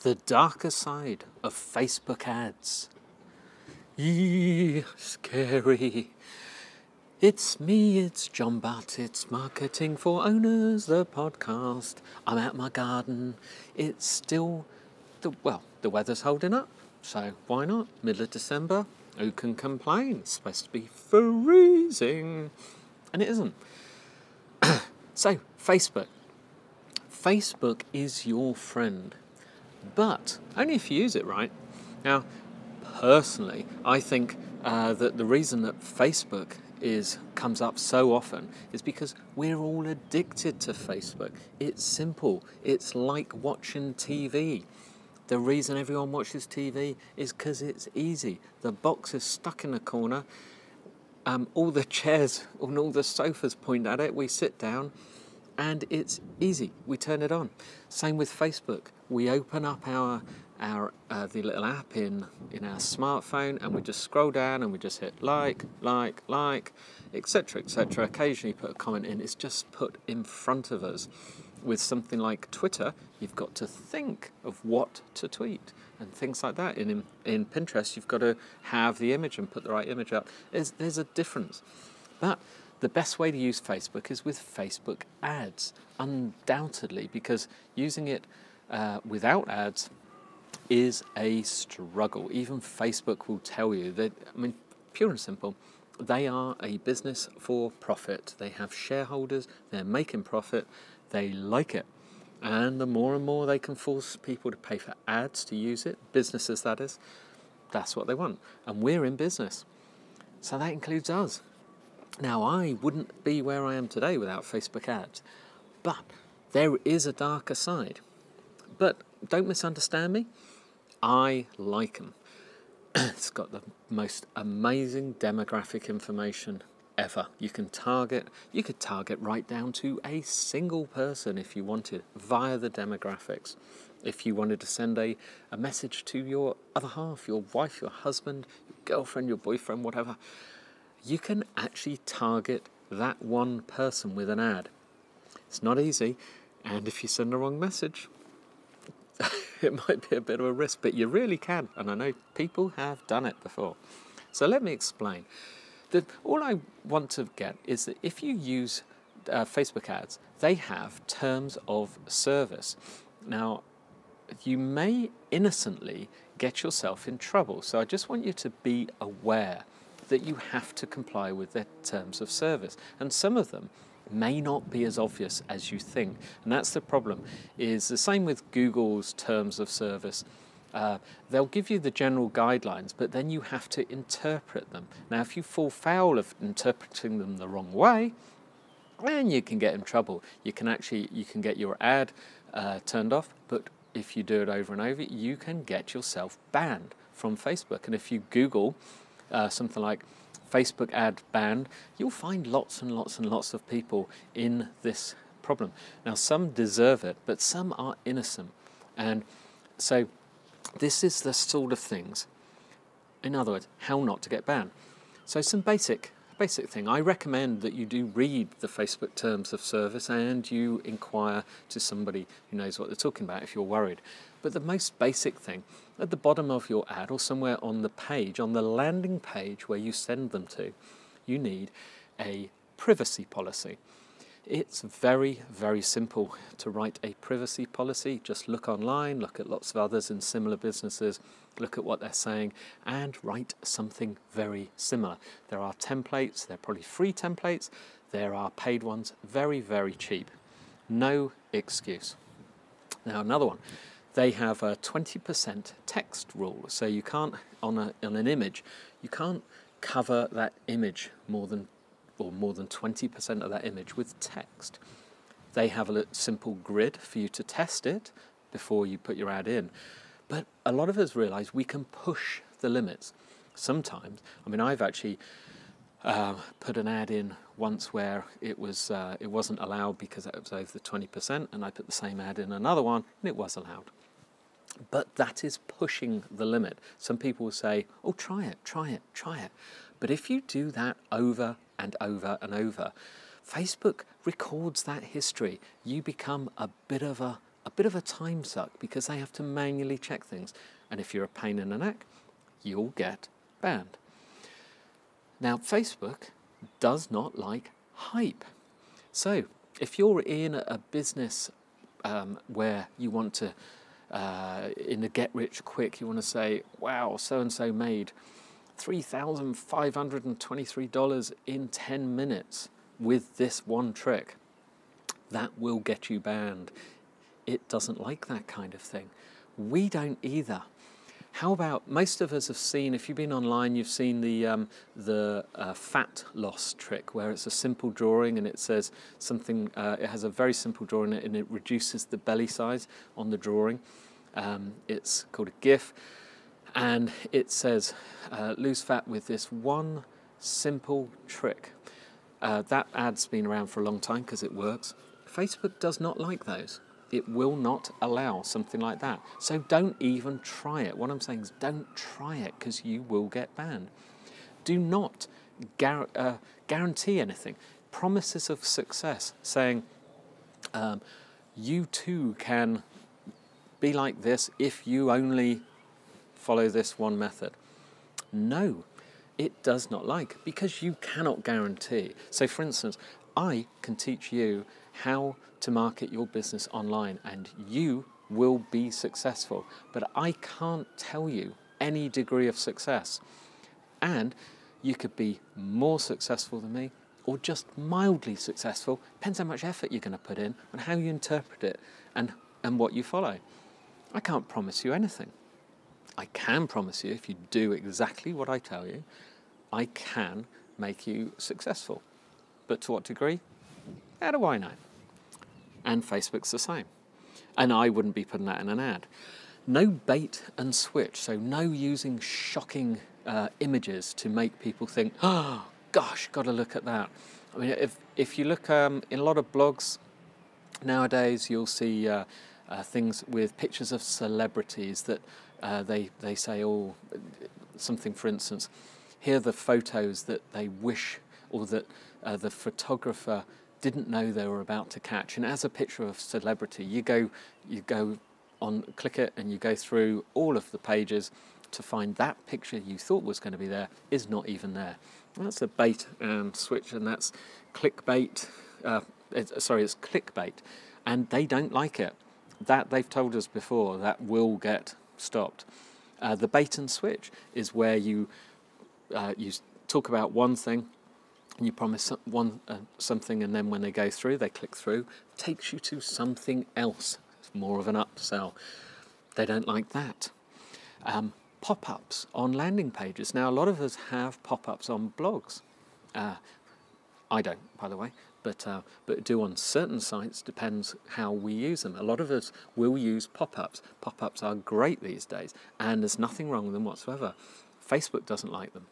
The darker side of Facebook ads. Yee, scary. It's me, it's John Butt, it's Marketing for Owners, the podcast. I'm at my garden. It's still, the weather's holding up, so why not? Middle of December, who can complain? It's supposed to be freezing, and it isn't. So, Facebook. Facebook is your friend, but only if you use it right. Now, personally, I think that the reason that Facebook comes up so often is because we're all addicted to Facebook. It's simple. It's like watching TV. The reason everyone watches TV is because it's easy. The box is stuck in a corner. All the chairs and all the sofas point at it. We sit down and it's easy. We turn it on. Same with Facebook. We open up the little app in our smartphone, and we just scroll down and we just hit like, etc., etc. Occasionally put a comment in. It's just put in front of us. With something like Twitter, you've got to think of what to tweet and things like that. In Pinterest, you've got to have the image and put the right image up. There's a difference. But the best way to use Facebook is with Facebook ads, undoubtedly, because using it without ads is a struggle. Even Facebook will tell you that, pure and simple, they are a business for profit. They have shareholders, they're making profit, they like it. And the more and more they can force people to pay for ads to use it, businesses that is, that's what they want. And we're in business. So that includes us. Now, I wouldn't be where I am today without Facebook ads. But there is a darker side. But don't misunderstand me. I like them. It's got the most amazing demographic information ever. You could target right down to a single person if you wanted via the demographics. If you wanted to send a message to your other half, your wife, your husband, your girlfriend, your boyfriend, whatever, you can actually target that one person with an ad. It's not easy, and if you send the wrong message, it might be a bit of a risk, but you really can, and I know people have done it before. So let me explain. All I want to get is that if you use Facebook ads, they have terms of service. Now, you may innocently get yourself in trouble, so I just want you to be aware that you have to comply with their terms of service, and some of them may not be as obvious as you think, and that's the problem. Is the same with Google's terms of service. They'll give you the general guidelines, but then you have to interpret them. Now, if you fall foul of interpreting them the wrong way, then you can get in trouble. You can get your ad turned off, but if you do it over and over, you can get yourself banned from Facebook. And if you Google something like Facebook ad banned, you'll find lots and lots and lots of people in this problem. Now, some deserve it, but some are innocent. And so this is the sort of things, in other words, how not to get banned. So some basic thing. I recommend that you do read the Facebook terms of service and you inquire to somebody who knows what they're talking about if you're worried. But the most basic thing, at the bottom of your ad or somewhere on the page, on the landing page where you send them to, you need a privacy policy. It's very, very simple to write a privacy policy. Just look online, look at lots of others in similar businesses, look at what they're saying, and write something very similar. There are templates, they're probably free templates, there are paid ones, very, very cheap. No excuse. Now, another one. They have a 20% text rule, so you can't, on an image, you can't cover that image more than 20% of that image with text. They have a simple grid for you to test it before you put your ad in. But a lot of us realise we can push the limits. Sometimes, I've actually put an ad in once where it wasn't allowed because it was over the 20%, and I put the same ad in another one and it was allowed. But that is pushing the limit. Some people will say, oh, try it. But if you do that over and over and over, Facebook records that history. You become a bit of a a bit of a time suck because they have to manually check things. And if you're a pain in the neck, you'll get banned. Now, Facebook does not like hype. So if you're in a business where you want to, in the get rich quick, you want to say, wow, so-and-so made $3,523 in 10 minutes with this one trick, that will get you banned. It doesn't like that kind of thing. We don't either. How about, most of us have seen, if you've been online, you've seen the fat loss trick, where it's a simple drawing and it says something, it has a very simple drawing and it reduces the belly size on the drawing. It's called a GIF, and it says, lose fat with this one simple trick. That ad's been around for a long time because it works. Facebook does not like those. It will not allow something like that. So don't even try it. What I'm saying is don't try it because you will get banned. Do not guarantee anything. Promises of success, saying you too can be like this if you only follow this one method. No, it does not like, because you cannot guarantee. So for instance, I can teach you how to market your business online and you will be successful, but I can't tell you any degree of success. And you could be more successful than me or just mildly successful. Depends how much effort you're going to put in and how you interpret it and what you follow. I can't promise you anything. I can promise you, if you do exactly what I tell you, I can make you successful. But to what degree? How do I know? And Facebook's the same. And I wouldn't be putting that in an ad. No bait and switch, so no using shocking images to make people think, oh, gosh, got to look at that. I mean, if you look in a lot of blogs nowadays, you'll see things with pictures of celebrities that they say, oh, something, for instance, here are the photos that they wish, or that the photographer didn't know they were about to catch. And as a picture of celebrity, you go on, click it, and you go through all of the pages to find that picture you thought was going to be there is not even there. And that's a bait and switch, and that's clickbait. It's clickbait, and they don't like it. That they've told us before, that will get stopped. The bait and switch is where you talk about one thing, and you promise something, and then when they go through, they click through, takes you to something else. It's more of an upsell. They don't like that. Pop-ups on landing pages. Now, a lot of us have pop-ups on blogs. I don't, by the way, but do on certain sites. Depends how we use them. A lot of us will use pop-ups. Pop-ups are great these days, and there's nothing wrong with them whatsoever. Facebook doesn't like them.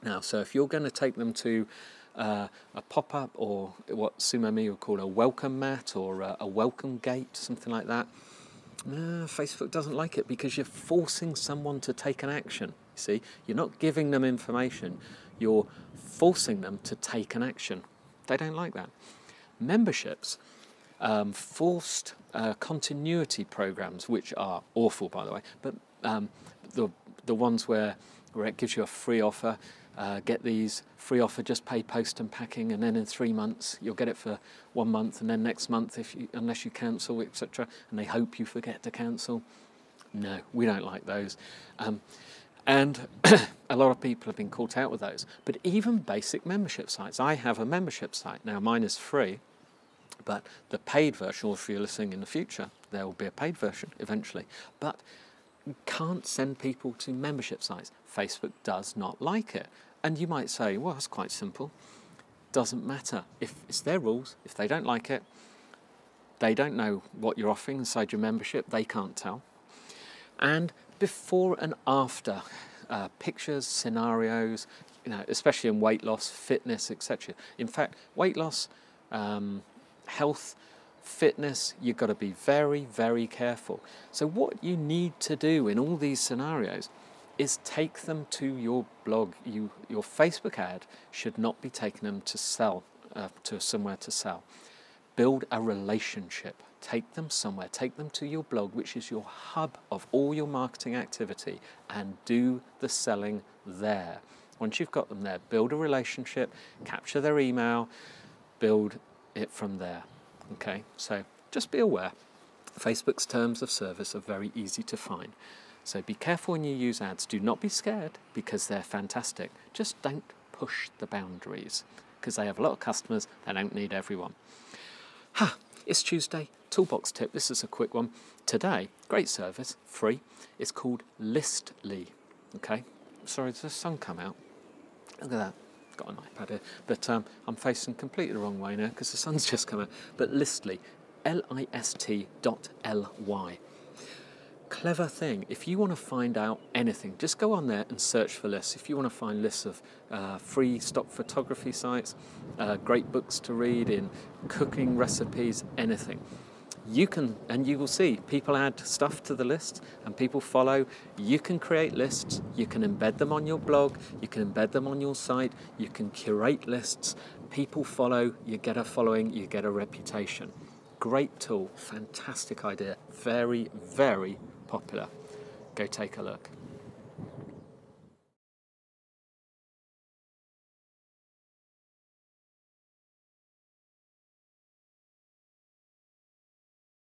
Now, so if you're going to take them to a pop-up, or what Sumemi would call a welcome mat, or a welcome gate, something like that, Facebook doesn't like it, because you're forcing someone to take an action. You see, you're not giving them information, you're forcing them to take an action. They don't like that. Memberships, forced continuity programs, which are awful, by the way, but the ones where it gives you a free offer, get these free offer, just pay post and packing, and then in 3 months you'll get it for 1 month, and then next month, unless you cancel, etc., and they hope you forget to cancel. No, we don't like those. And a lot of people have been caught out with those. But even basic membership sites. I have a membership site. Now, mine is free, but the paid version, or if you're listening in the future, there will be a paid version eventually. But you can't send people to membership sites. Facebook does not like it. And you might say, well, that's quite simple. Doesn't matter. If it's their rules, if they don't like it, they don't know what you're offering inside your membership, they can't tell. And before and after pictures, scenarios, especially in weight loss, fitness, etc. In fact, weight loss, health, fitness, you've got to be very, very careful. So what you need to do in all these scenarios is take them to your blog. Your Facebook ad should not be taking them to sell, to somewhere to sell. Build a relationship. Take them somewhere. Take them to your blog, which is your hub of all your marketing activity, and do the selling there. Once you've got them there, build a relationship, capture their email, build it from there. Okay, so just be aware. Facebook's terms of service are very easy to find. So be careful when you use ads. Do not be scared, because they're fantastic. Just don't push the boundaries, because they have a lot of customers. They don't need everyone. It's Tuesday. Toolbox tip. This is a quick one. Today, great service, free. It's called Listly. Okay. Sorry, did the sun come out? Look at that. Got an iPad here, but I'm facing completely the wrong way now because the sun's just come out. But Listly, List.ly. Clever thing. If you want to find out anything, just go on there and search for lists. If you want to find lists of free stock photography sites, great books to read in cooking recipes, anything, you can, and you will see people add stuff to the list and people follow. You can create lists, you can embed them on your blog, you can embed them on your site, you can curate lists, people follow, you get a following, you get a reputation. Great tool, fantastic idea, very, very popular. Go take a look.